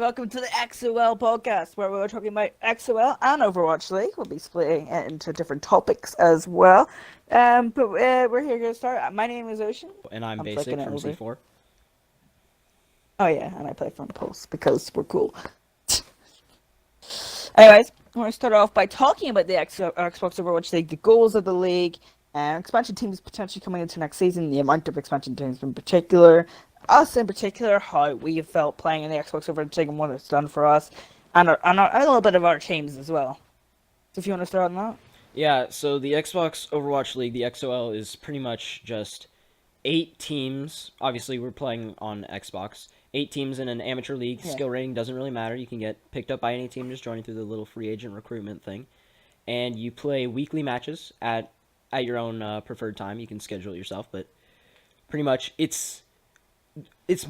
Welcome to the XOL podcast, where we're talking about XOL and Overwatch League. We'll be splitting it into different topics as well. But we're here to start. My name is Ocean. And I'm Baysk from C4. Oh yeah, and I play from Pulse because we're cool. Anyways, I want to start off by talking about the Xbox Overwatch League, the goals of the league, expansion teams potentially coming into next season, the amount of expansion teams in particular, us in particular, how we have felt playing in the Xbox Overwatch League and what it's done for us, and a little bit of our teams as well. So if you want to start on that. Yeah, so the Xbox Overwatch League, the XOL, is pretty much just 8 teams. Obviously, we're playing on Xbox. 8 teams in an amateur league. Yeah. Skill rating doesn't really matter. You can get picked up by any team just joining through the little free agent recruitment thing. And you play weekly matches at your own preferred time. You can schedule it yourself, but pretty much it's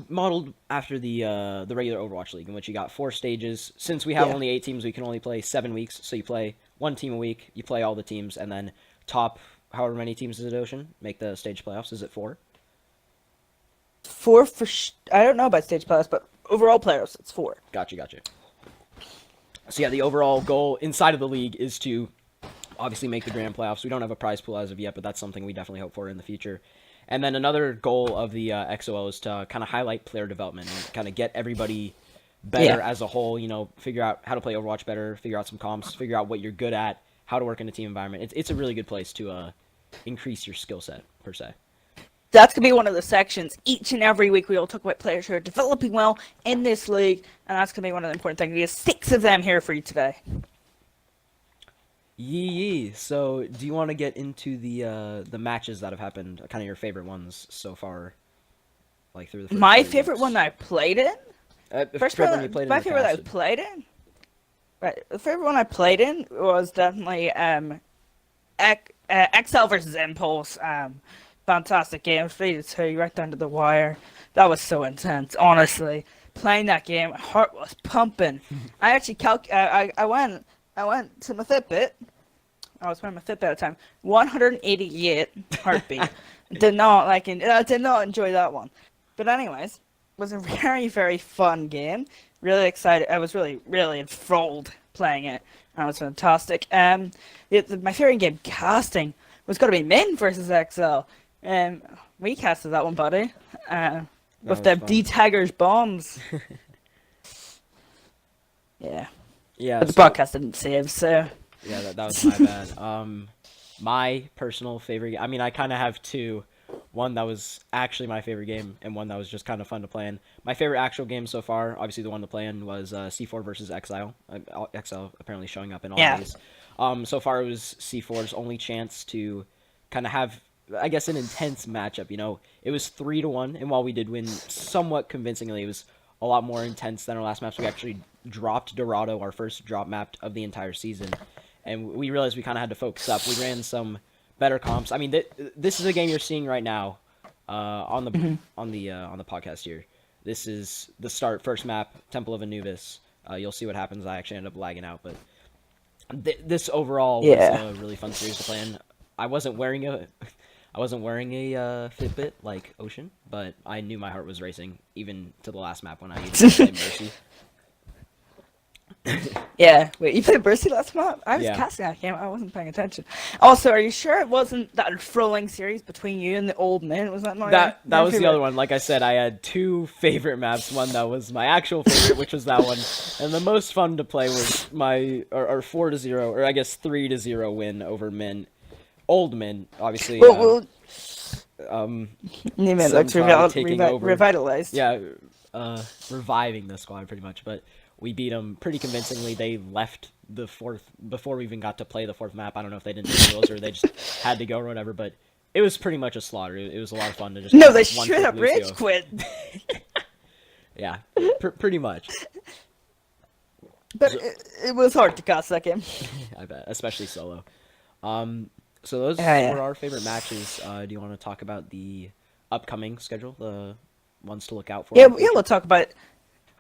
modeled after the regular Overwatch League, in which you got 4 stages. Since we have only 8 teams, we can only play 7 weeks. So you play 1 team a week, you play all the teams, and then top however many teams is it, Ocean? Make the stage playoffs. Is it 4? 4 for I don't know about stage playoffs, but overall playoffs, it's 4. Gotcha. So yeah, the overall goal inside of the league is to obviously make the grand playoffs. We don't have a prize pool as of yet, but that's something we definitely hope for in the future. And then another goal of the XOL is to kind of highlight player development and kind of get everybody better as a whole, figure out how to play Overwatch better, figure out some comps, figure out what you're good at, how to work in a team environment. It's a really good place to increase your skill set, per se. That's going to be one of the sections. Each and every week we will talk about players who are developing well in this league, and that's going to be one of the important things. We have 6 of them here for you today. Yee. So, do you want to get into the matches that have happened, kind of your favorite ones so far? Like through the first My favorite one that I played in? The favorite one I played in was definitely XL versus Impulse. Fantastic game, 3-2, right down to the wire. That was so intense, honestly. Playing that game, my heart was pumping. I actually I went to my Fitbit. I was wearing my Fitbit at the time. 188 heartbeat. I did not enjoy that one. But anyways, it was a very, very fun game. Really excited. I was really, really enthralled playing it. It was fantastic. My favorite game casting was going to be Min versus XL. We casted that one, buddy. With the D-Taggers bombs. Yeah. But the broadcast didn't save, so... Yeah, that was my bad. My personal favorite... I mean, I kind of have 2. One that was actually my favorite game, and one that was just kind of fun to play in. My favorite actual game so far, obviously the one to play in, was C4 versus XL. XL apparently showing up in all of these. So far it was C4's only chance to kind of have, I guess, an intense matchup. It was 3-1, and while we did win somewhat convincingly, it was a lot more intense than our last maps. We actually dropped Dorado, our first drop map of the entire season, and we realized we kind of had to focus up. We ran some better comps. I mean, this is a game you're seeing right now on the podcast here. This is the first map, Temple of Anubis. You'll see what happens. I actually end up lagging out, but this overall was a really fun series to play in. I wasn't wearing a Fitbit like Ocean, but I knew my heart was racing even to the last map when I used to play Mercy. Yeah, wait, you played Mercy last map? I was casting that game, I wasn't paying attention. Also, are you sure it wasn't that trolling series between you and the old man? Was that that was favorite? The other one. Like I said, I had 2 favorite maps. One that was my actual favorite, which was that one, and the most fun to play was my 4-0, or I guess 3-0 win over Min. Old Min, obviously. Revitalized. Yeah, reviving the squad pretty much, but we beat them pretty convincingly. They left the 4th before we even got to play the 4th map. I don't know if they didn't do rules or they just had to go or whatever, but it was pretty much a slaughter. It was a lot of fun to just... No, they should have rage quit. Yeah, pretty much. But it was hard to cast that game. I bet, especially solo. So those were our favorite matches. Do you want to talk about the upcoming schedule, the ones to look out for? Yeah, we'll talk about it.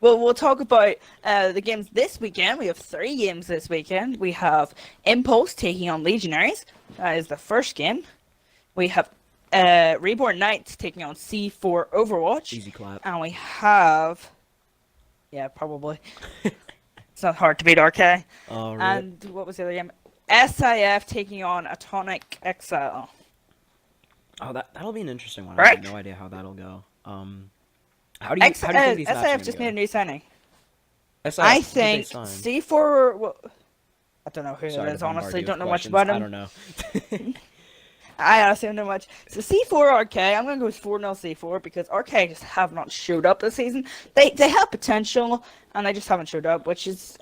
Well, we'll talk about the games this weekend. We have 3 games this weekend. We have Impulse taking on Legionaries. That is the first game. We have Reborn Knights taking on C4 Overwatch. Easy clap. And we have Yeah, probably. It's not hard to beat RK. All right. And what was the other game? SIF taking on Atomic XL. Oh, that'll be an interesting one. I Correct? have no idea how that'll go. How do you think these matches SIF are just gonna made a new signing. go? SIF, I who'd they think sign? C4. Well, I don't know who Sorry it to is. bombard Honestly, you don't with know much questions. about I him. don't know. I honestly don't know much. So C4 RK, I'm gonna go with 4-0 C4 because RK just have not showed up this season. They have potential and they just haven't showed up, which is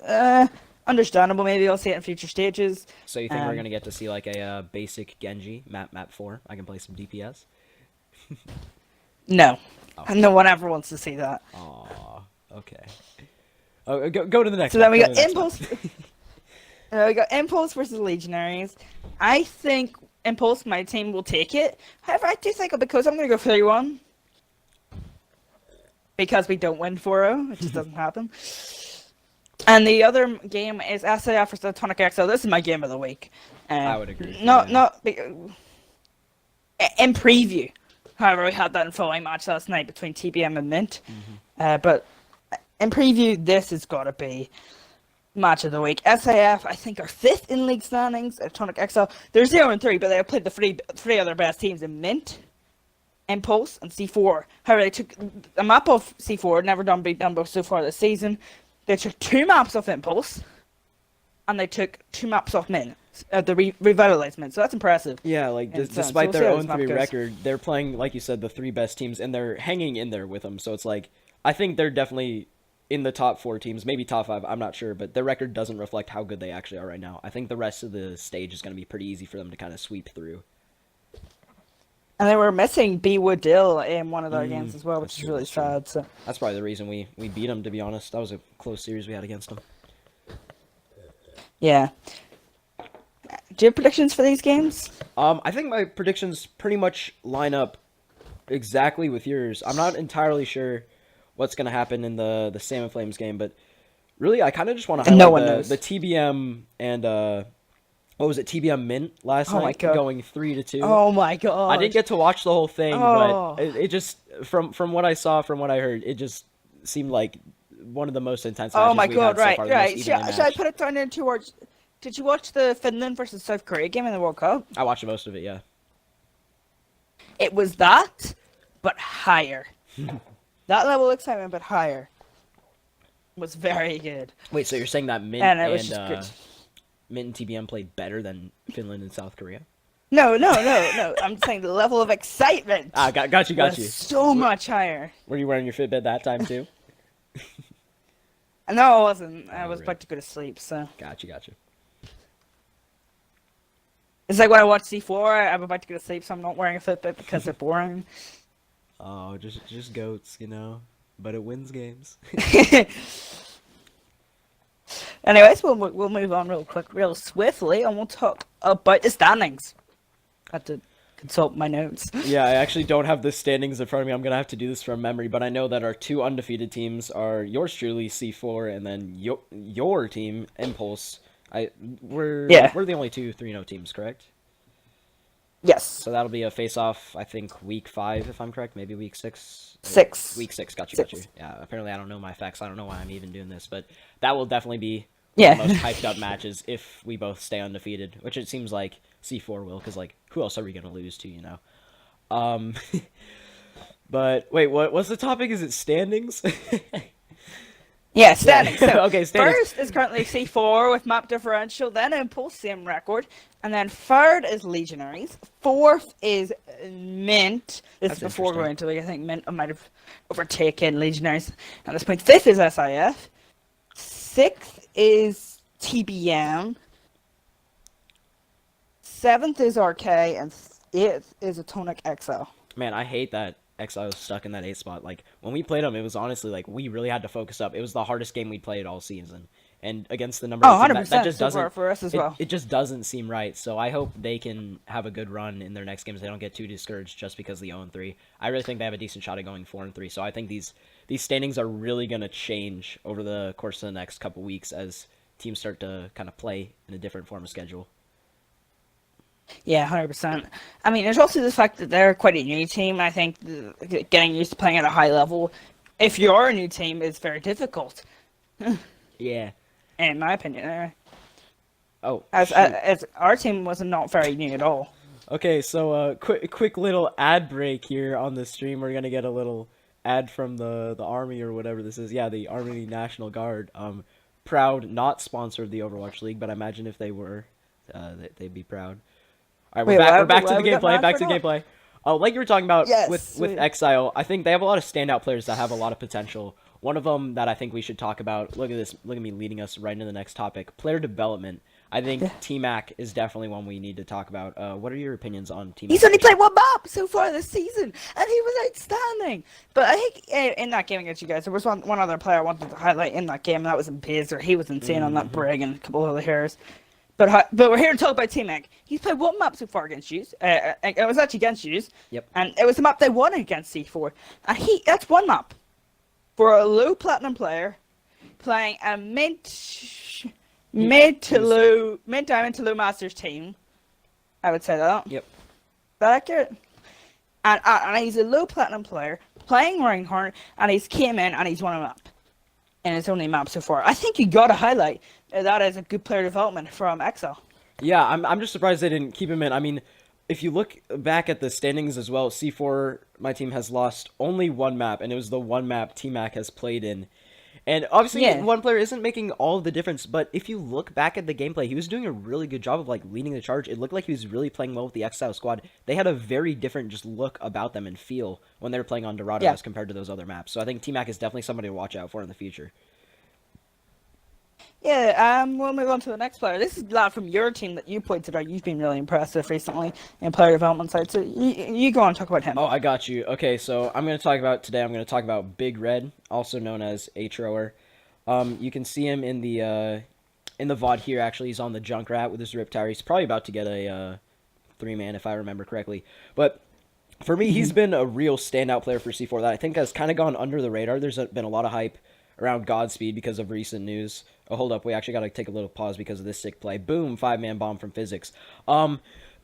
understandable. Maybe I'll see it in future stages. So you think we're gonna get to see like a basic Genji map 4? I can play some DPS. No, Oh. no one ever wants to see that. Aw, okay. Oh, go to the next So one. then we Go got to the next one. Impulse. We got Impulse versus Legionaries. I think Impulse, my team, will take it. However, I do think because I'm gonna go 3-1. Because we don't win 4-0, it just doesn't happen. And the other game is SAF versus Atomic XL. This is my game of the week. I would agree. Not Yeah. in preview. However, we had that in following match last night between TBM and Mint. But in preview, this has got to be match of the week. SAF, I think, are 5th in league standings. Atomic XL, they're 0-3, but they have played the three other best teams in Mint, Impulse, and C4. However, they took a map of C4, never done beat them so far this season. They took 2 maps off Impulse, and they took 2 maps off Mint. The revitalized Mint, so that's impressive. Yeah, like And so despite we'll see their how this own map 3 goes. record, they're playing, like you said, the 3 best teams, and they're hanging in there with them. So it's like, I think they're definitely in the top 4 teams, maybe top 5. I'm not sure, but their record doesn't reflect how good they actually are right now. I think the rest of the stage is going to be pretty easy for them to kind of sweep through. And they were missing B. Woodill in one of their games as well, which that's is true, really that's true. sad. So. That's probably the reason we beat them, to be honest. That was a close series we had against them. Yeah. Do you have predictions for these games? I think my predictions pretty much line up exactly with yours. I'm not entirely sure what's going to happen in the Salmon Flames game, but really I kind of just want to No highlight one knows. the TBM and what was it, TBM Mint last Oh my night, God. going 3-2. Oh my god! I didn't get to watch the whole thing, Oh. but it just from what I saw, from what I heard, it just seemed like one of the most intense matches Oh my we've god! had so Right, far. The most right. evenly Should I matched. put it down into words? Did you watch the Finland versus South Korea game in the World Cup? I watched most of it, yeah. It was that, but higher. That level of excitement, but higher. Was very good. Wait, so you're saying that Mint And it was and just good. Mint and TBM played better than Finland and South Korea? No. I'm saying the level of excitement. Ah, got you. Was so much higher. Were you wearing your Fitbit that time too? No, I wasn't. I was Alright. about to go to sleep, so. Got you. It's like when I watch C4, I'm about to go to sleep, so I'm not wearing a Fitbit because they're boring. Oh, just goats, you know. But it wins games. Anyways, we'll move on real swiftly, and we'll talk about the standings. I had to consult my notes. Yeah, I actually don't have the standings in front of me. I'm gonna have to do this from memory, but I know that our 2 undefeated teams are yours truly, C4, and then your team, Impulse. We're the only 2 3-0 teams, correct? Yes. So that'll be a face-off, I think, week 5, if I'm correct, maybe week 6. 6. Week 6, got you. Six. Yeah, apparently I don't know my facts. I don't know why I'm even doing this, but that will definitely be Yeah. one of the most hyped up matches if we both stay undefeated, which it seems like C4 will, because, like, who else are we going to lose to, you know? But, wait, what's the topic? Is it standings? Yeah, standings. So Okay, standings. first is currently C4 with map differential, then Impulse, same record, and then third is Legionaries. Fourth is Mint. This That's is before interesting. going to league. I think Mint might have overtaken Legionaries at this point. Fifth is SIF. Sixth is TBM. Seventh is RK, and eighth is Atomic XL. Man, I hate that XO was stuck in that 8th spot. Like, when we played them, it was honestly, like, we really had to focus up. It was the hardest game we played all season. And against the number Oh, of team, 100% that just so doesn't... for us as well. It just doesn't seem right. So I hope they can have a good run in their next games. They don't get too discouraged just because of the 0-3. I really think they have a decent shot at going 4-3. So I think these standings are really going to change over the course of the next couple weeks as teams start to kind of play in a different form of schedule. Yeah, 100%. I mean, there's also the fact that they're quite a new team. I think getting used to playing at a high level if you're a new team, it's very difficult, Yeah. in my opinion. Anyway. Oh, shoot. As our team was not very new at all. Okay, so quick little ad break here on the stream. We're gonna get a little ad from the army or whatever this is. Yeah, the Army National Guard. Proud not sponsor of the Overwatch League, but I imagine if they were, they'd be proud. All right, Wait, we're back to why the we got gameplay. mad Back for to the that? gameplay. Like you were talking about Yes, with sweet. XIO, I think they have a lot of standout players that have a lot of potential. One of them that I think we should talk about. Look at this. Look at me leading us right into the next topic. Player development. I think T-Mac is definitely one we need to talk about. What are your opinions on T-Mac? He's only played one map so far this season, and he was outstanding. But I think in that game against you guys, there was one other player I wanted to highlight in that game, and that was in Bayzer. He was insane on that brig and a couple of other heroes. But we're here to talk about T-Mac. He's played one map so far against you. It was actually against you. Yep. And it was the map they won against C4. And that's one map for a low platinum player playing a mid diamond to low masters team. I would say that. Yep. Is that accurate? And he's a low platinum player playing Reinhardt, and he's came in and he's won a map. And it's only map so far. I think you gotta highlight that as a good player development from XOL. Yeah, I'm just surprised they didn't keep him in. I mean, if you look back at the standings as well, C4, my team has lost only one map, and it was the one map T-Mac has played in. And obviously, one player isn't making all of the difference, but if you look back at the gameplay, he was doing a really good job of, like, leading the charge. It looked like he was really playing well with the XOL squad. They had a very different just look about them and feel when they were playing on Dorado as compared to those other maps. So I think T-Mac is definitely somebody to watch out for in the future. Yeah, we'll move on to the next player. This is a lad from your team that you pointed out. You've been really impressive recently in player development side. So you go on and talk about him. Oh, I got you. Okay, so I'm going to talk about Big Red, also known as H-Rower. You can see him in the VOD here, actually. He's on the Junkrat with his Rip Tower. He's probably about to get a 3-man, if I remember correctly. But for me, he's been a real standout player for C4 that I think has kind of gone under the radar. There's been a lot of hype around Godspeed because of recent news. Oh, hold up. We actually got to take a little pause because of this sick play. Boom, 5-man bomb from Physics. But,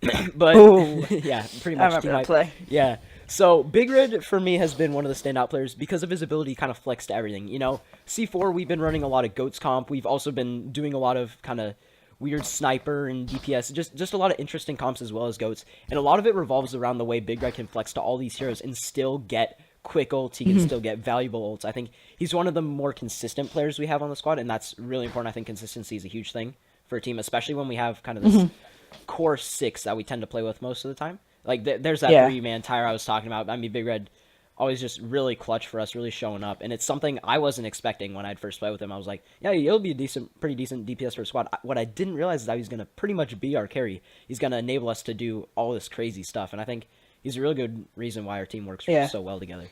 yeah, pretty much. I remember that play. Yeah. So, Big Red, for me, has been one of the standout players because of his ability to kind of flex to everything. You know, C4, we've been running a lot of GOATS comp. We've also been doing a lot of kind of weird sniper and DPS. Just a lot of interesting comps as well as GOATS. And a lot of it revolves around the way Big Red can flex to all these heroes and still get quick ults. He can still get valuable ults. I think he's one of the more consistent players we have on the squad, and that's really important. I think consistency is a huge thing for a team, especially when we have kind of this core 6 that we tend to play with most of the time. Like, there's that 3-man tire I was talking about. I mean, Big Red always just really clutch for us, really showing up. And it's something I wasn't expecting when I'd first played with him. I was like, yeah, he'll be a pretty decent DPS for a squad. What I didn't realize is that he's going to pretty much be our carry. He's going to enable us to do all this crazy stuff. And I think he's a really good reason why our team works so well together.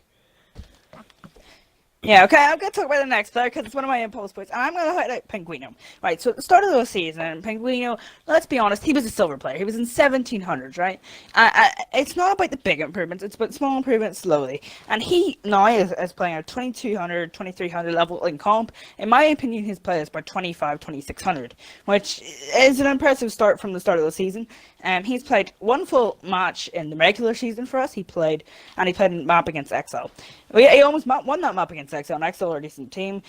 Yeah, okay, I'm going to talk about the next player because it's one of my impulse points, and I'm going to highlight Penguino. Right, so at the start of the season, Penguino, let's be honest, he was a silver player. He was in 1700s, right? It's not about the big improvements, it's about small improvements slowly. And he now is playing at 2200, 2300 level in comp. In my opinion, his play is about 25, 2600, which is an impressive start from the start of the season. He's played one full match in the regular season for us. He played a map against XOL. He almost won that map against XOL, and XOL are a decent team.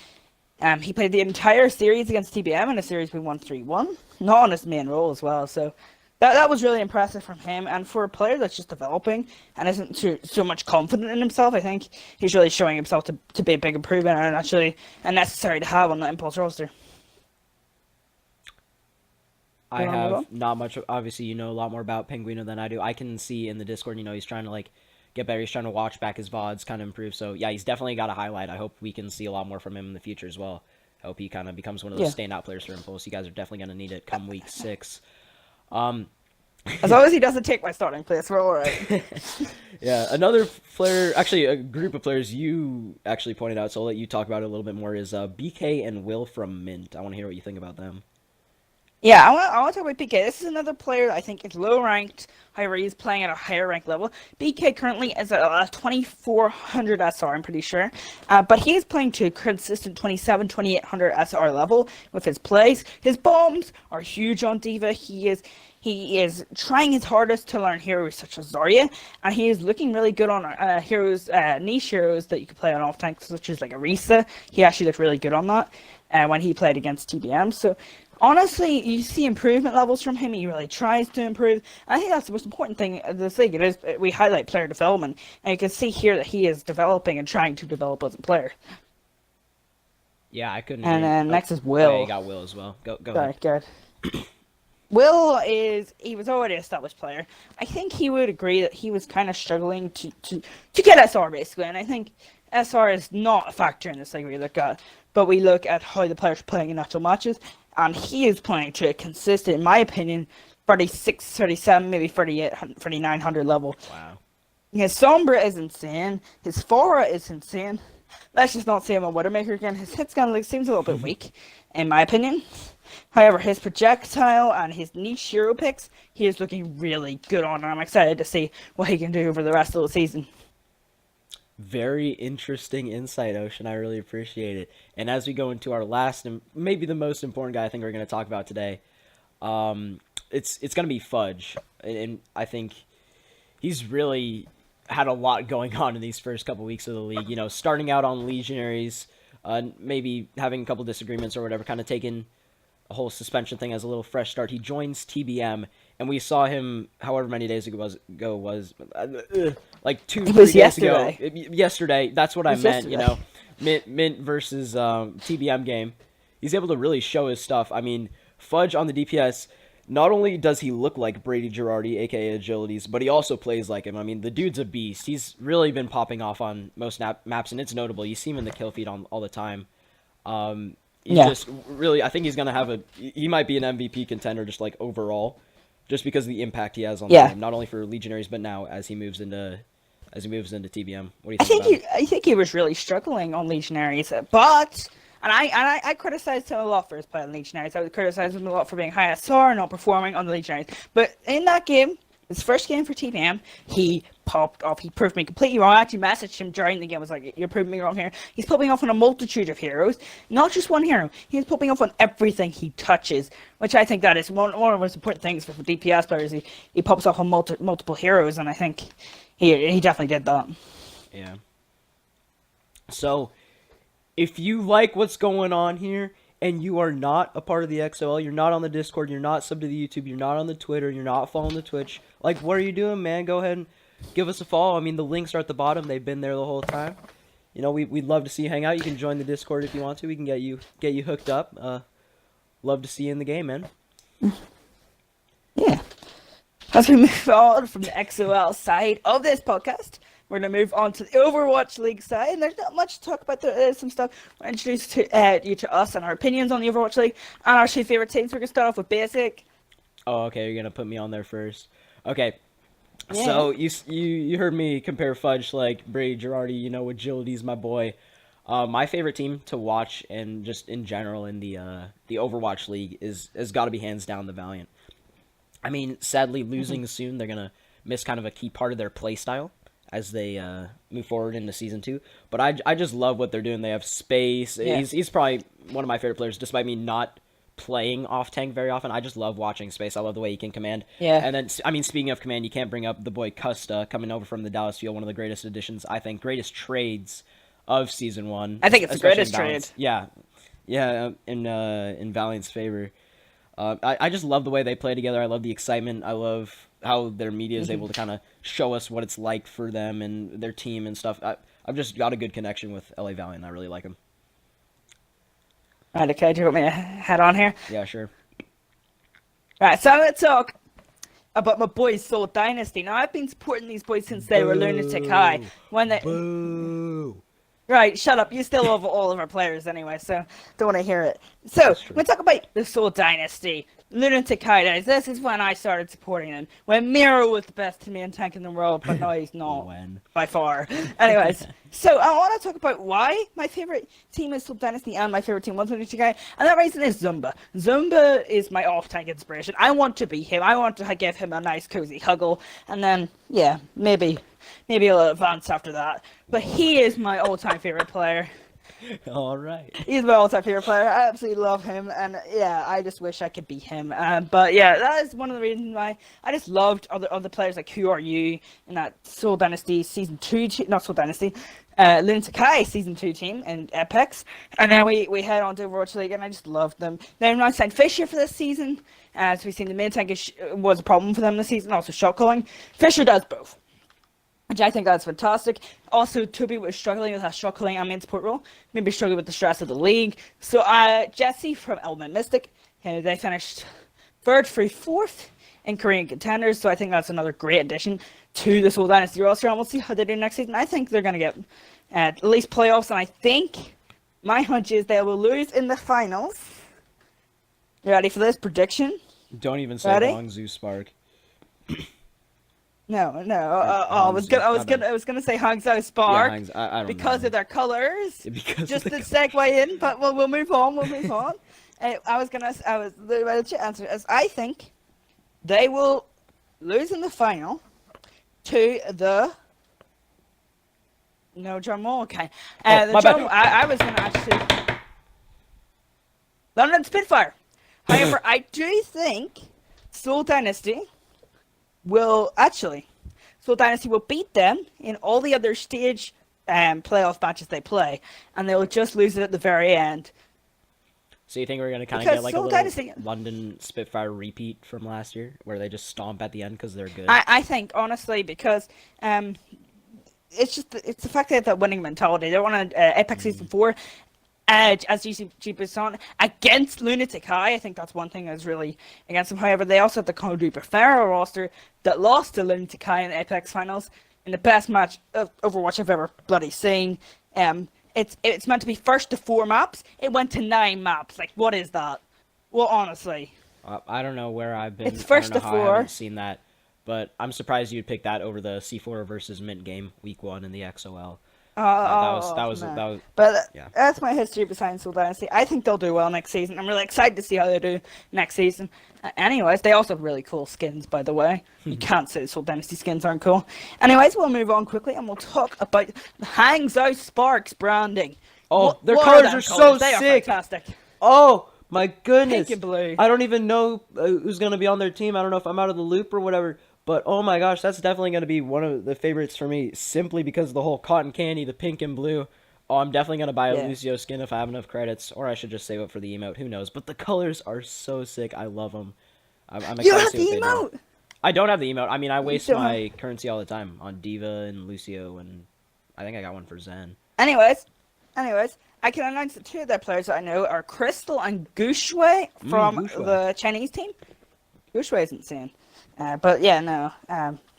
He played the entire series against TBM in a series we won 3-1, not on his main role as well. So that was really impressive from him. And for a player that's just developing and isn't so much confident in himself, I think he's really showing himself to be a big improvement, and actually necessary to have on the Impulse roster. I have not much. Obviously, you know a lot more about Penguino than I do. I can see in the Discord, he's trying to get better. He's trying to watch back his VODs, kind of improve. So yeah, he's definitely got a highlight. I hope we can see a lot more from him in the future as well. I hope he kind of becomes one of those standout players for Impulse. You guys are definitely going to need it come week 6. As long as he doesn't take my starting place, we're all right. Yeah, another player, actually a group of players you actually pointed out, so I'll let you talk about it a little bit more, is BK and Will from Mint. I want to hear what you think about them. Yeah, I want to talk about BK. This is another player that I think is low ranked. However, he's playing at a higher rank level. BK currently is at a 2400 SR, I'm pretty sure. But he is playing to a consistent 2800 SR level with his plays. His bombs are huge on Diva. He is trying his hardest to learn heroes such as Zarya, and he is looking really good on niche heroes that you can play on off tanks, such as like Arisa. He actually looked really good on that when he played against TBM. So honestly, you see improvement levels from him. He really tries to improve. I think that's the most important thing of this league. It is we highlight player development, and you can see here that he is developing and trying to develop as a player. Yeah, I couldn't And agree. then next is Oh, yeah, Will. you got Will as well. Go Sorry, ahead. good. He was already an established player. I think he would agree that he was kind of struggling to get SR basically, and I think SR is not a factor in this league we look at, but we look at how the players are playing in actual matches, and he is playing to a consistent, in my opinion, 36, 37, maybe 38, 3900 level. Wow. His Sombra is insane. His Fora is insane. Let's just not say him on Widowmaker again. His hit scan seems a little bit weak, in my opinion. However, his projectile and his niche hero picks, he is looking really good on, and I'm excited to see what he can do over the rest of the season. Very interesting insight, Ocean. I really appreciate it. And as we go into our last and maybe the most important guy I think we're going to talk about today, it's going to be Fudge. And I think he's really had a lot going on in these first couple weeks of the league. You know, starting out on Legionaries, maybe having a couple disagreements or whatever, kind of taking a whole suspension thing as a little fresh start. He joins TBM, and we saw him however many days ago was like It 3 was days ago. yesterday. Yesterday, that's what I meant. Yesterday. You know, Mint versus TBM game. He's able to really show his stuff. I mean, Fudge on the DPS. Not only does he look like Brady Girardi, aka Agilities, but he also plays like him. I mean, the dude's a beast. He's really been popping off on most maps, and it's notable. You see him in the kill feed on all the time. He's just really, I think he's going to have he might be an MVP contender just like overall, just because of the impact he has on the game, not only for Legionaries, but now as he moves into TBM. What do you think about him? I think he was really struggling on Legionaries, but I criticized him a lot for his play on Legionaries. I would criticize him a lot for being high SR and not performing on the Legionaries. But in that game, his first game for TBM, he popped off. He proved me completely wrong. I actually messaged him during the game. I was like, "You're proving me wrong here." He's popping off on a multitude of heroes, not just one hero. He's popping off on everything he touches, which I think that is one of the most important things for DPS players. He pops off on multiple heroes, and I think he definitely did that. Yeah. So, if you like what's going on here and you are not a part of the XOL, you're not on the Discord, you're not subbed to the YouTube, you're not on the Twitter, you're not following the Twitch, like, what are you doing, man? Go ahead and give us a follow. I mean, the links are at the bottom. They've been there the whole time. You know, we'd love to see you hang out. You can join the Discord if you want to. We can get you hooked up. Love to see you in the game, man. Yeah. As we move on from the XOL side of this podcast, we're going to move on to the Overwatch League side, and there's not much to talk about. There's some stuff. We'll introduce you to us and our opinions on the Overwatch League and our two favorite teams. We're going to start off with Basic. Oh, okay. You're going to put me on there first. Okay. Yeah. So, you heard me compare Fudge to, like, Brady Girardi, you know, Agility's my boy. My favorite team to watch, and just in general in the Overwatch League, has got to be hands down the Valiant. I mean, sadly, losing soon, they're going to miss kind of a key part of their playstyle as they move forward into Season 2. But I just love what they're doing. They have Space. Yeah. He's probably one of my favorite players, despite me not playing off-tank very often. I just love watching Space. I love the way he can command. Yeah. And then, I mean, speaking of command, you can't bring up the boy Custa coming over from the Dallas Field, one of the greatest additions, I think, greatest trades of Season 1. I think it's the greatest trade. Yeah. Yeah, in Valiant's favor. I just love the way they play together. I love the excitement. I love how their media is able to kind of show us what it's like for them and their team and stuff. I've just got a good connection with LA Valiant. I really like them. Right, okay, do you want me to head on here? Yeah, sure. Right, so I'm going to talk about my boys Soul Dynasty. Now, I've been supporting these boys since they were Lunatic High. When they... Boo! Right, shut up. You still love all of our players anyway, so don't want to hear it. So, That's true. we talk about the Soul Dynasty. Lunatic Hideouts. This is when I started supporting them. When Miro was the best main tank in the world, but now he's not. When? By far. Anyways, so I want to talk about why my favorite team is Soul Dynasty and my favorite team was Lunatic Hideout. And that reason is Zumba. Zumba is my off-tank inspiration. I want to be him. I want to give him a nice cozy huggle. And then, yeah, maybe a little advance after that. But he is my all-time favorite player. All right. He's my all-time favorite player. I absolutely love him, and yeah, I just wish I could be him. But yeah, that is one of the reasons why I just loved other players like Who Are You in that Soul Dynasty Season 2, not Soul Dynasty, Lunatic High Season 2 team in Apex. And then we head on to Overwatch League, and I just loved them. Then I signed Fisher for this season, as we've seen the main tank was a problem for them this season, also shot calling. Fisher does both, which I think that's fantastic. Also, Toby was struggling with that shot calling and main support role. Maybe struggling with the stress of the league. So, Jesse from Element Mystic, they finished third through fourth in Korean contenders. So, I think that's another great addition to the Soul Dynasty roster. And we'll see how they do next season. I think they're going to get at least playoffs. And I think my hunch is they will lose in the finals. You ready for this prediction? Don't even say Ready? Hangzhou Spark. No. I was gonna say Hangzhou Spark I don't because know. of their colors. Because Just of to the segue in, but we'll move on. I was the answer is I think they will lose in the final to the. No drum roll. Okay. The my bad. drum. I was gonna actually. London Spitfire. However, I do think Soul Dynasty will Soul Dynasty will beat them in all the other stage playoff matches they play, and they will just lose it at the very end. So you think we're gonna kind of Because get like a Soul little Dynasty- London Spitfire repeat from last year, where they just stomp at the end because they're good? I think honestly because it's the fact they have that winning mentality. They won Apex Season 4. Edge as GCG Busan against Lunatic High. I think that's one thing that's really against them. However, they also have the Condu Befero roster that lost to Lunatic High in the Apex Finals in the best match of Overwatch I've ever bloody seen. It's meant to be first to 4 maps. It went to 9 maps. Like, what is that? Well, honestly. I don't know where I've been. It's first I don't to know how 4. I haven't seen that, but I'm surprised you'd pick that over the C4 versus Mint game week 1 in the XOL. That was. But yeah. that's my history behind Soul Dynasty. I think they'll do well next season. I'm really excited to see how they do next season. Anyways, they also have really cool skins, by the way. You can't say Soul Dynasty skins aren't cool. Anyways, we'll move on quickly and we'll talk about the Hangzhou Sparks branding. Oh, their what colors them are so colours? They sick. Are fantastic. Oh my goodness! Pink and blue. I don't even know who's gonna be on their team. I don't know if I'm out of the loop or whatever. But oh my gosh, that's definitely gonna be one of the favorites for me, simply because of the whole cotton candy, the pink and blue. Oh, I'm definitely gonna buy a Lucio skin if I have enough credits, or I should just save up for the emote. Who knows? But the colors are so sick. I love them. I'm excited You to have see the what they do. emote. I don't have the emote. I mean, I waste don't my currency all the time on Diva and Lucio, and I think I got one for Zen. Anyways, I can announce that 2 of their players that I know are Crystal and Gushui from Gushui. the Chinese team. Gushui isn't insane. But yeah, no.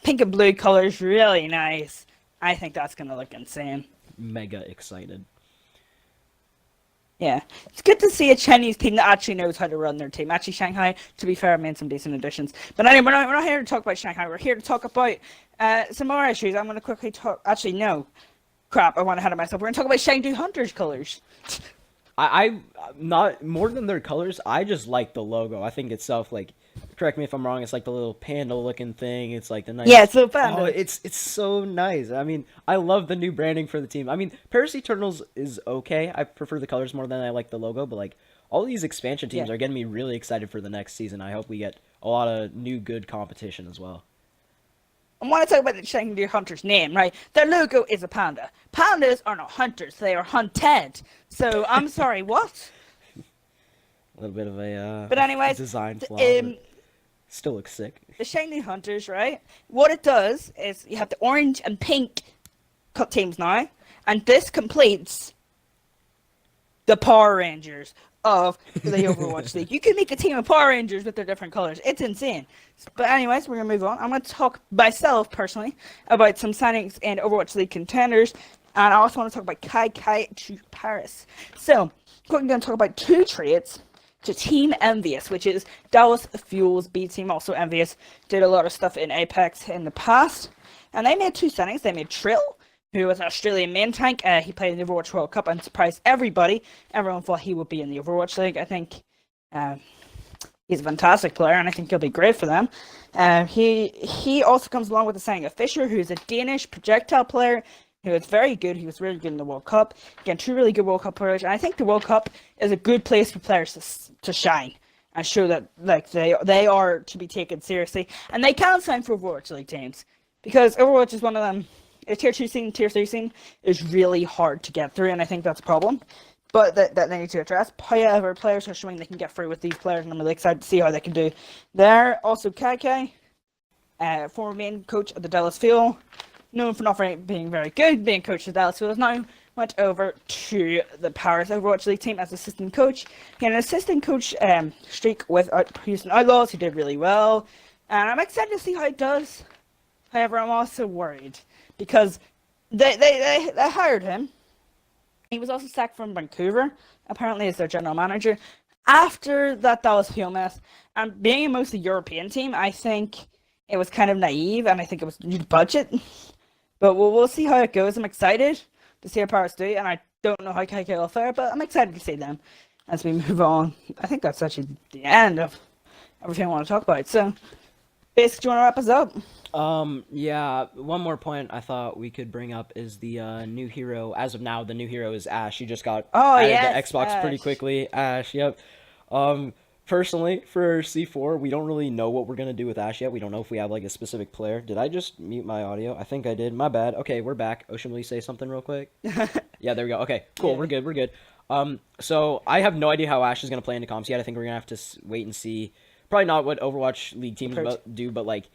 Pink and blue colors, really nice. I think that's going to look insane. Mega excited. Yeah. It's good to see a Chinese team that actually knows how to run their team. Actually, Shanghai, to be fair, made some decent additions. But anyway, we're not here to talk about Shanghai. We're here to talk about some more issues. I'm going to quickly talk... Actually, no. Crap, I went ahead of myself. We're going to talk about Chengdu Hunters colors. I not more than their colors. I just like the logo. I think itself, like, correct me if I'm wrong. It's like the little panda looking thing. It's like the nice. Yeah, it's a panda. Oh, it's so nice. I mean, I love the new branding for the team. I mean, Paris Eternals is okay. I prefer the colors more than I like the logo. But like, all these expansion teams are getting me really excited for the next season. I hope we get a lot of new good competition as well. I want to talk about the Chengdu Hunters name, right? Their logo is a panda. Pandas are not hunters; they are hunted. So I'm sorry, what? A little bit of a But anyways, design flaw. But still looks sick. The Chengdu Hunters, right? What it does is you have the orange and pink cut teams now, and this completes the Power Rangers of the Overwatch League. You can make a team of Power Rangers with their different colors. It's insane. But anyways, we're going to move on. I'm going to talk myself, personally, about some signings and Overwatch League contenders. And I also want to talk about Kai Kai to Paris. So, quickly going to talk about 2 trades to Team Envious, which is Dallas Fuel's B team, also Envious. Did a lot of stuff in Apex in the past. And they made 2 signings. They made Trill, who was an Australian main tank. He played in the Overwatch World Cup and surprised everybody. Everyone thought he would be in the Overwatch League. I think he's a fantastic player, and I think he'll be great for them. He also comes along with the signing of Fisher, who's a Danish projectile player who is very good. He was really good in the World Cup. Again, 2 really good World Cup players, and I think the World Cup is a good place for players to shine and show that like they are to be taken seriously, and they can sign for Overwatch League teams because Overwatch is one of them. A tier 2 scene, tier 3 scene is really hard to get through, and I think that's a problem. But that they need to address. However, players are showing they can get through with these players, and I'm really excited to see how they can do there. Also, KK, former main coach of the Dallas Fuel, known for not being very good, being coach of the Dallas Fuel, now went over to the Paris Overwatch League team as assistant coach. He had an assistant coach streak with Houston Outlaws, who did really well, and I'm excited to see how it does. However, I'm also worried because they hired him. He was also sacked from Vancouver, apparently, as their general manager. After that Dallas Fuel mess, and being a mostly European team, I think it was kind of naive, and I think it was due to budget. But we'll see how it goes. I'm excited to see how Paris do, and I don't know how KK will fare, but I'm excited to see them as we move on. I think that's actually the end of everything I want to talk about. So, Baysk, do you want to wrap us up? Yeah, one more point I thought we could bring up is the new hero. As of now, the new hero is Ash. She just got added to Xbox Ash. pretty quickly. Ash, yep. Personally, for C4, we don't really know what we're gonna do with Ash yet. We don't know if we have like a specific player. Did I just mute my audio? I think I did. My bad. Okay, we're back. Ocean, will you say something real quick? Yeah, there we go. Okay, cool. Yeah. We're good. So I have no idea how Ash is gonna play into comps yet. I think we're gonna have to wait and see. Probably not what Overwatch League teams do, but like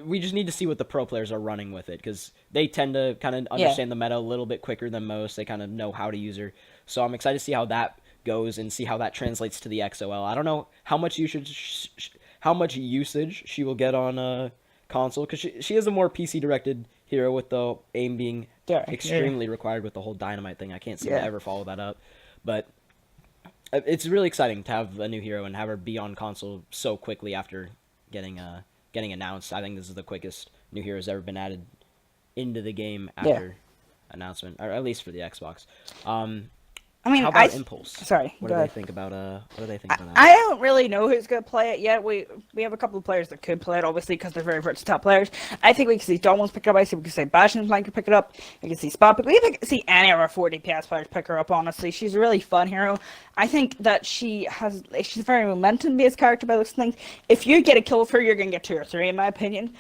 we just need to see what the pro players are running with it, because they tend to kind of understand the meta a little bit quicker than most. They kind of know how to use her. So I'm excited to see how that goes and see how that translates to the XOL. I don't know how much how much usage she will get on console, because she is a more PC directed hero, with the aim being extremely required with the whole dynamite thing. I can't seem to ever follow that up, but it's really exciting to have a new hero and have her be on console so quickly after getting announced. I think this is the quickest new hero has ever been added into the game after announcement, or at least for the Xbox. I mean, how about Impulse? Sorry, what do they think about that? I don't really know who's gonna play it yet. We have a couple of players that could play it, obviously, because they're very versatile players. I think we can see Domino's pick it up. I think we can see Bastion Plank pick it up. We can see Spot pick. We can see any of our 4 DPS players pick her up. Honestly, she's a really fun hero. I think that she's a very momentum-based character by those things. If you get a kill with her, you're gonna get 2 or 3, in my opinion.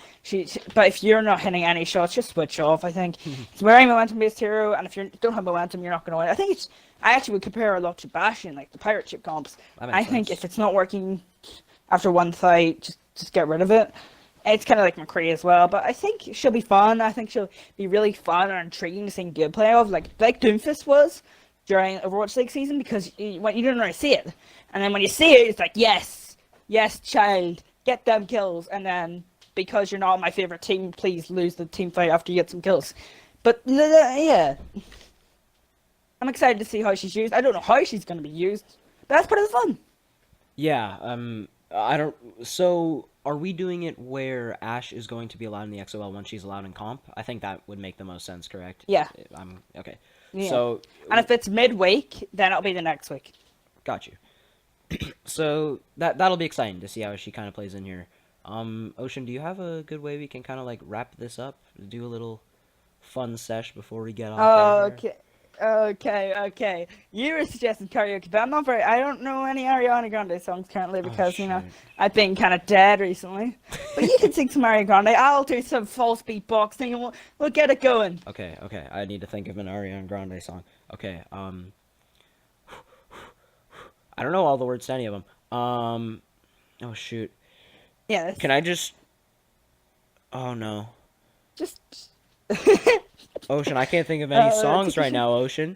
But if you're not hitting any shots, just switch off. I think it's a very momentum-based hero, and if you don't have momentum, you're not gonna win. I actually would compare her a lot to Bastion, like the pirate ship comps. I think if it's not working after one fight, just get rid of it. It's kind of like McCree as well, but I think she'll be fun. I think she'll be really fun and intriguing to see gameplay of, like Doomfist was during Overwatch League season, because you don't really see it, and then when you see it, it's like yes, child, get them kills, and then because you're not on my favorite team, please lose the team fight after you get some kills. But yeah. I'm excited to see how she's used. I don't know how she's going to be used, but that's part of the fun. Yeah, I don't... So, are we doing it where Ash is going to be allowed in the XOL once she's allowed in comp? I think that would make the most sense, correct? Yeah. Okay. Yeah. So... And if it's midweek, then it'll be the next week. Got you. So, that'll be exciting to see how she kind of plays in here. Ocean, do you have a good way we can kind of, like, wrap this up? Do a little fun sesh before we get off air here? Okay. You were suggesting karaoke, but I don't know any Ariana Grande songs currently because, I've been kind of dead recently. But you can sing some Ariana Grande. I'll do some false beatboxing and we'll get it going. Okay. I need to think of an Ariana Grande song. Okay, I don't know all the words to any of them. Oh, shoot. Yeah. Can I just... Oh, no. Just... Ocean, I can't think of any songs right now, Ocean.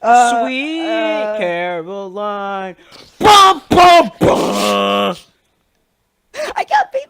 Sweet Caroline. Bum, bum, bum. I can't beat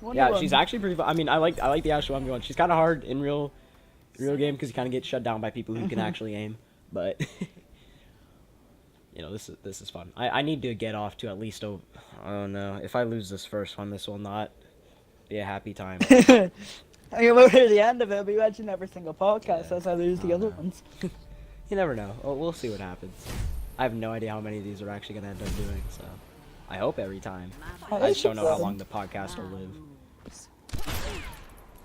fun. Yeah, she's actually pretty fun. I mean, I like the Ashley I'm going. She's kind of hard in real game because you kind of get shut down by people who can actually aim. But you know, this is fun. I need to get off to at least I don't know. If I lose this first one, this will not be a happy time. I mean, we're at the end of it. I'll be watching every single podcast as I lose the other ones. You never know. We'll see what happens. I have no idea how many of these are actually gonna end up doing. So I hope every time. I just don't know how long the podcast will live.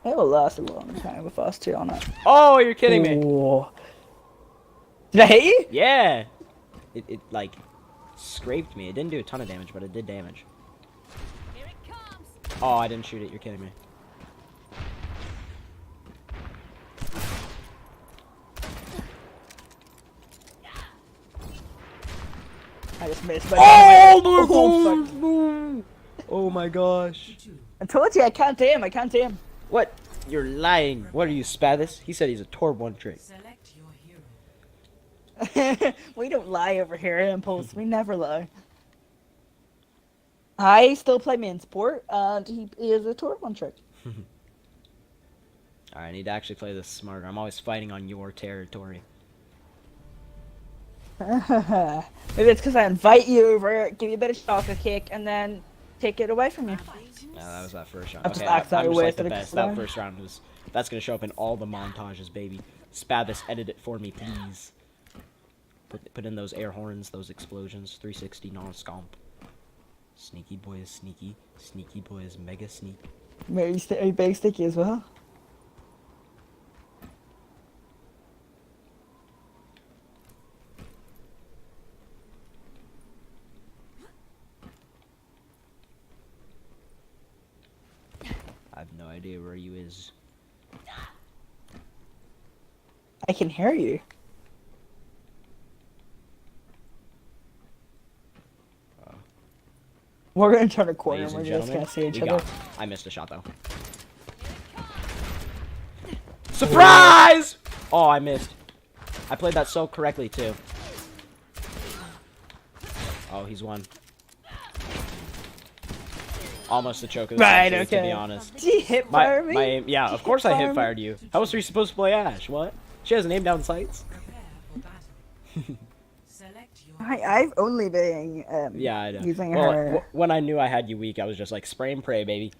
It will last a long time with us two on it. Oh, you're kidding me! Whoa. Did I hit you? Yeah. It like scraped me. It didn't do a ton of damage, but it did damage. Here it comes. Oh, I didn't shoot it. You're kidding me. I just missed. Oh my gosh. I told you I can't aim. I can't aim. What? You're lying. What are you, Spathis? He said he's a Torb one trick. Select your hero. We don't lie over here, Impulse. We never lie. I still play main sport, and he is a tour one trick. Alright, I need to actually play this smarter. I'm always fighting on your territory. Maybe it's because I invite you over, give you a bit of chocolate cake, and then take it away from you. No, that was that first round. I've just Okay, I'm accidentally just like the wasted a best. couple That first round was... That's gonna show up in all the montages, baby. Spathis, edit it for me, please. Put in those air horns, those explosions. 360 non-scomp. Sneaky boy is sneaky. Sneaky boy is mega sneak. Maybe are you big sticky as well? I have no idea where you is. I can hear you. We're gonna turn a corner Ladies and and we're just gentlemen, gonna see each we other. got... I missed a shot though. Surprise! Oh, I missed. I played that so correctly too. Oh, he's won. Almost a choke of the Right, century, okay. to be honest. Did you hit fire me? My aim, yeah, of course I hit fired you. How else are you supposed to play Ash? What? She has an aim down sights. Prepare for battle. Select your I've only been Yeah, I know. using Well, her. when I knew I had you weak, I was just like, spray and pray, baby.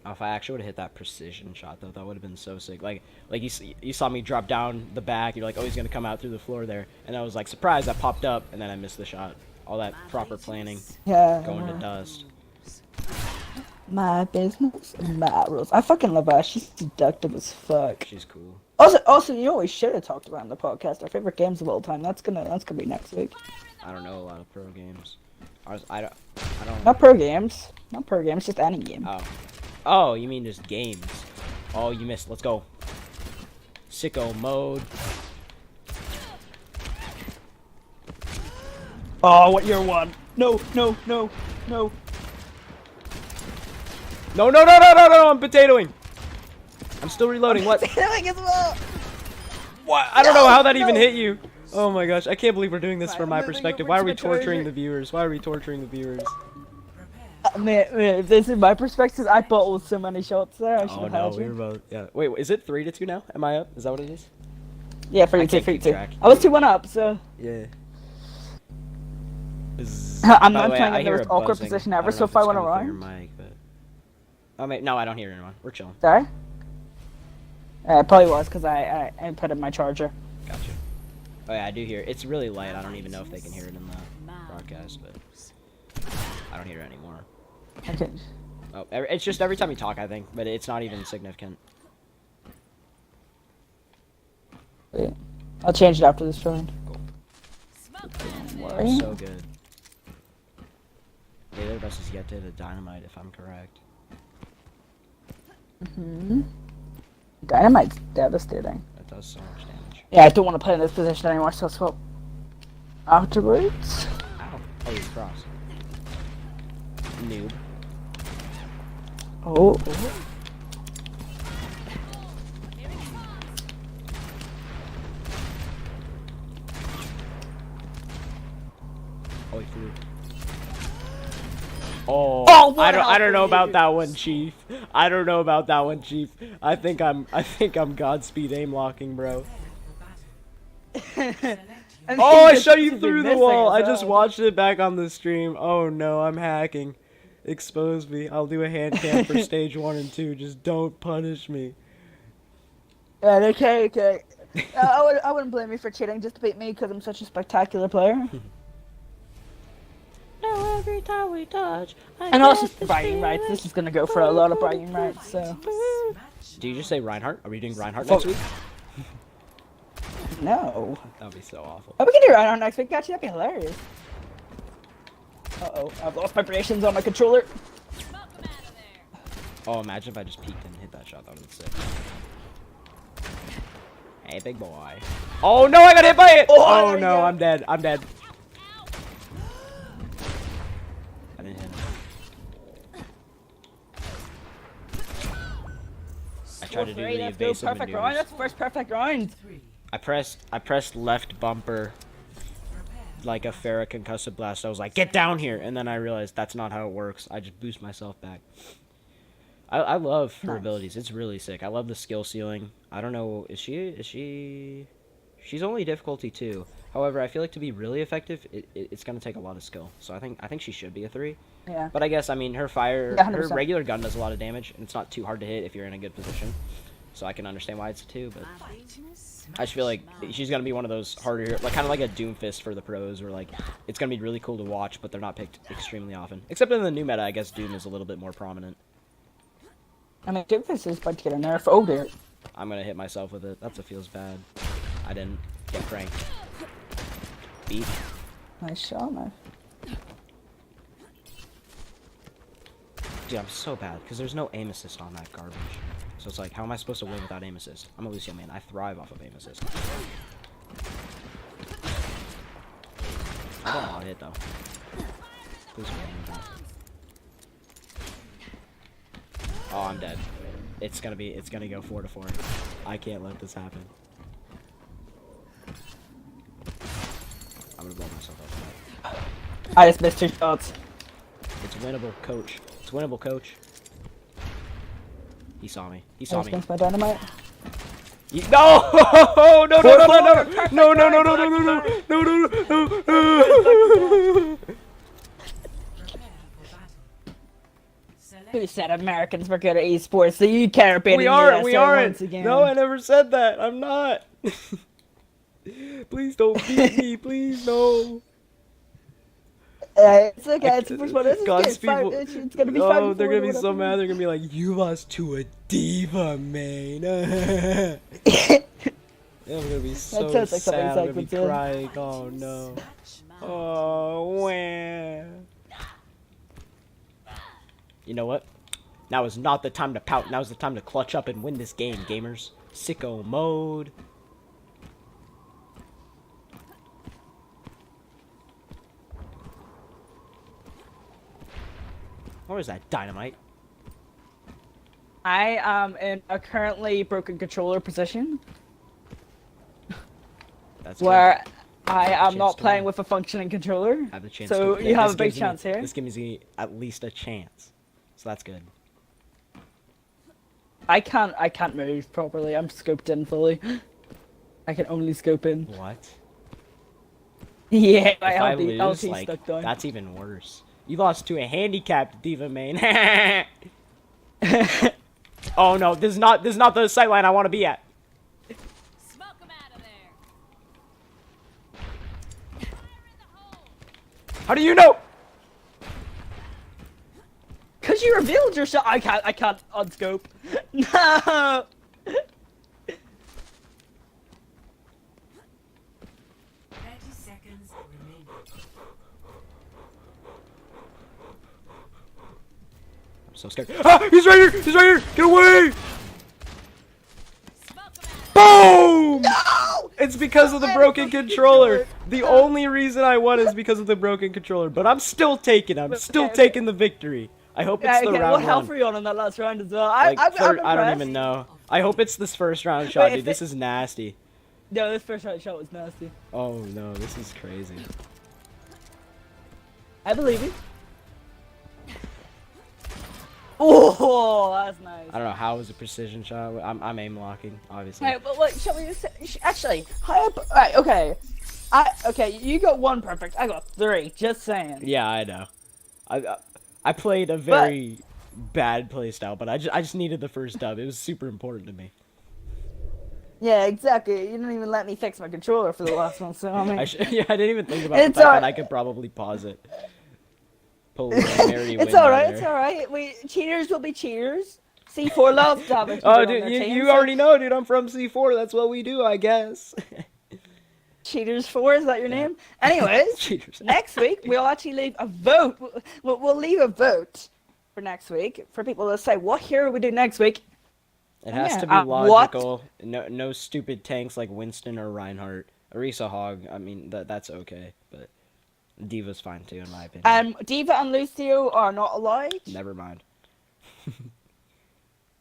Oh, if I actually would have hit that precision shot, though, that would have been so sick. Like you saw me drop down the back. You're like, oh, he's gonna come out through the floor there, and I was like, surprise! I popped up, and then I missed the shot. All that proper planning Yeah. going to dust. My business, my rules. I fucking love her. She's seductive as fuck. She's cool. Also, you know what we should have talked about in the podcast? Our favorite games of all time. That's gonna be next week. I don't know a lot of pro games. I don't. Not pro games. Not pro games. Just any game. Oh, you mean just games? Oh, you missed. Let's go. Sicko mode. Oh, what year one? No, no, no, no. No, no, no, no, no, no! I'm potatoing. I'm still reloading. What? Doing as well. What? I don't know how that even hit you. Oh my gosh! I can't believe we're doing this from my moving perspective. over Why to are we the charger. torturing the viewers? Why are we torturing the viewers? Man, if this is my perspective, I bottled so many shots there. I should Oh have no, had we you. were both. Yeah. Wait, is it 3-2 now? Am I up? Is that what it is? Yeah, I 3-2, can't keep 3-2. track. I was 2-1 up, so Yeah. I'm By not way, playing I in the hear most a awkward buzzing. position I ever. don't So know if I it's want to coming through your run, mic, but... Oh, mate, no, I don't hear anyone. We're chilling. sorry. It probably was because I put in my charger. Gotcha. Oh yeah, I do hear it. It's really light. I don't even know if they can hear it in the broadcast, but I don't hear it anymore. Okay. Oh, it's just every time you talk, I think, but it's not even significant. Wait. I'll change it after this round. smoke. Worry. So good. Neither of us has yet to hit a dynamite, if I'm correct. Dynamite's devastating. That does so much damage. Yeah, I don't want to play in this position anymore, so I'll swap afterwards. Ow. Oh, he's cross. Noob. Oh. Oh, what I don't know about you. that one, Chief. I don't know about that one, Chief. I think I'm Godspeed aim locking, bro. And Oh, I he shot you just through the missing wall. as I just well. watched it back on the stream. Oh no, I'm hacking. Expose me. I'll do a hand cam for stage 1 and 2. Just don't punish me. Yeah, okay. I wouldn't blame you for cheating just to beat me because I'm such a spectacular player. No, every time we touch. And also bragging rights. This is gonna go for a lot of bragging rights. So Do you just say Reinhardt? Are we doing Reinhardt next week? no. That'd be so awful. Oh, we can do right on next week. Actually, that'd be hilarious. Uh-oh, I've lost vibrations on my controller. Oh, imagine if I just peeked and hit that shot. That would have been sick. Hey, big boy. Oh no, I got hit by it! Oh, Oh no, yeah. I'm dead. I'm dead. I didn't hit him. I tried to do the Let's go. evasive Perfect round. maneuvers. That's the first perfect round. I pressed left bumper like a Farrah concussive blast. I was like, get down here, and then I realized that's not how it works. I just boost myself back. I love her abilities. It's really sick. I love the skill ceiling. I don't know, she's only difficulty 2. However, I feel like to be really effective, it's gonna take a lot of skill. So I think she should be a 3. Yeah. But I guess, I mean, her Yeah, her 100%. regular gun does a lot of damage, and it's not too hard to hit if you're in a good position. So I can understand why it's a 2, but I just feel like she's gonna be one of those harder, like kind of like a Doomfist for the pros, where like it's gonna be really cool to watch, but they're not picked extremely often. Except in the new meta, I guess Doom is a little bit more prominent. I mean, Doomfist is about to get a nerf. Oh dear. I'm gonna hit myself with it. That's what feels bad. I didn't get pranked. Beat. Nice shot, man. Dude, I'm so bad because there's no aim assist on that garbage. So it's like, how am I supposed to win without aim assist? I'm a Lucio man. I thrive off of aim assist. I don't want it though. Please don't aim that. Oh, I'm dead. It's gonna go 4-4. I can't let this happen. I'm gonna blow myself up. I just missed 2 shots. It's winnable, coach. It's winnable, coach. He saw me. He I saw was me. against my dynamite. No! No! No! No! No! No! No! No! No! No! No! No! No! No! Who said Americans were good at esports? So you care about We the aren't. We USA aren't. once again. No, I never said that. I'm not. Please don't beat me. Please no. It's okay. It's the first one. It's gonna be Oh, they're gonna be so mad. They're gonna be like, "You lost to a diva, man." I'm gonna be so sounds like something sad. I'm gonna be Zach would do. crying. Oh no. Oh, wah. You know what? Now is not the time to pout. Now is the time to clutch up and win this game, gamers. Sicko mode. Where is that dynamite? I am in a currently broken controller position That's where I am Chance not to playing win. with a functioning controller. have the chance. So to you have this a big gives me- chance here. This gives me at least a chance. So that's good. I can't move properly. I'm scoped in fully. I can only scope in. What? Yeah, If I LT lose, like, stuck down. that's even worse. You lost to a handicapped diva main. Oh no, this is not the sightline I want to be at. Smoke 'em out of there. Fire in the hole. How do you know? Cause you revealed your shot. I can't unscope. No. 30 seconds remaining. I'm so scared. Ah, he's right here! He's right here! Get away! Smoke 'em out. Boom! No! It's because of the broken controller. The only reason I won is because of the broken controller. But I'm still taking. I'm still Okay. taking the victory. I hope it's the Okay, round what health one. were you on in that last round as well? Like, I'm I don't impressed. even know. I hope it's this first round shot, if dude. This is nasty. No, this first shot was nasty. Oh no, this is crazy. I believe you. Oh, that's nice. I don't know how it was a precision shot. I'm aim locking, obviously. Right, but what shall we just actually? Right, okay. Okay, you got one perfect. I got 3. Just saying. Yeah, I know. I played a very bad playstyle, but I just needed the first dub. It was super important to me. Yeah, exactly. You didn't even let me fix my controller for the last one, so I mean. Yeah, I didn't even think about the It's fact alright. that I could probably pause it. Pull a Mary It's window alright. there. It's alright. Cheaters will be cheaters. C4 loves damage. Oh, dude, you already know, dude. I'm from C4. That's what we do, I guess. Cheaters 4, is that your name? Anyways, Cheaters. next week we'll actually leave a vote. We'll leave a vote for next week for people to say what hero we do next week. It has to be What? logical. No stupid tanks like Winston or Reinhardt. Orisa Hog. I mean, that's okay, but Diva's fine too, in my opinion. Diva and Lucio are not allowed. Never mind.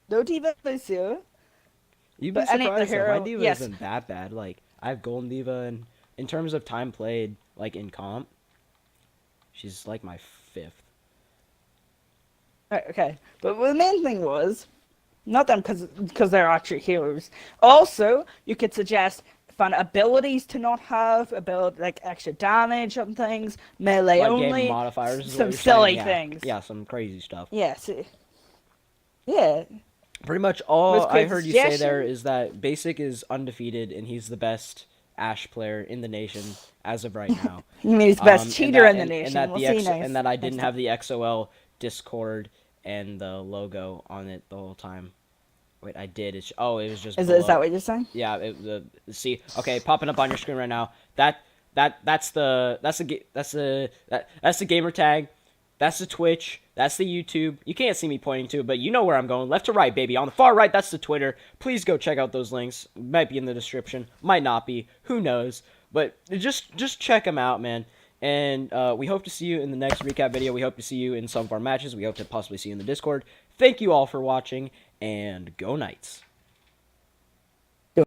No Diva and Lucio. You'd be But any other surprised though. My hero- Diva yes. isn't that bad. Like, I have Golden Diva, and in terms of time played, like in comp, she's like my 5th. Right, okay, but the main thing was, not them because they're actually heroes. Also, you could suggest fun abilities to not have, like extra damage on things, melee Like only, game modifiers. Is some what you're silly saying? Yeah. things. Yeah, some crazy stuff. Yes. Yeah. Pretty much all Most I heard you say suggestion- there is that Basic is undefeated and he's the best Ashe player in the nation as of right now. You mean he's the best And cheater that- in the and- nation. And that, We'll the see X, next- and that I next didn't time. have the XOL Discord and the logo on it the whole time. Wait, I did. It was just. Is below. that what you're saying? Yeah. See. Okay, popping up on your screen right now. That's the gamer tag. That's the Twitch. That's the YouTube. You can't see me pointing to it, but you know where I'm going. Left to right, baby. On the far right, that's the Twitter. Please go check out those links. Might be in the description. Might not be. Who knows? But just check them out, man. And we hope to see you in the next recap video. We hope to see you in some of our matches. We hope to possibly see you in the Discord. Thank you all for watching, and go Knights.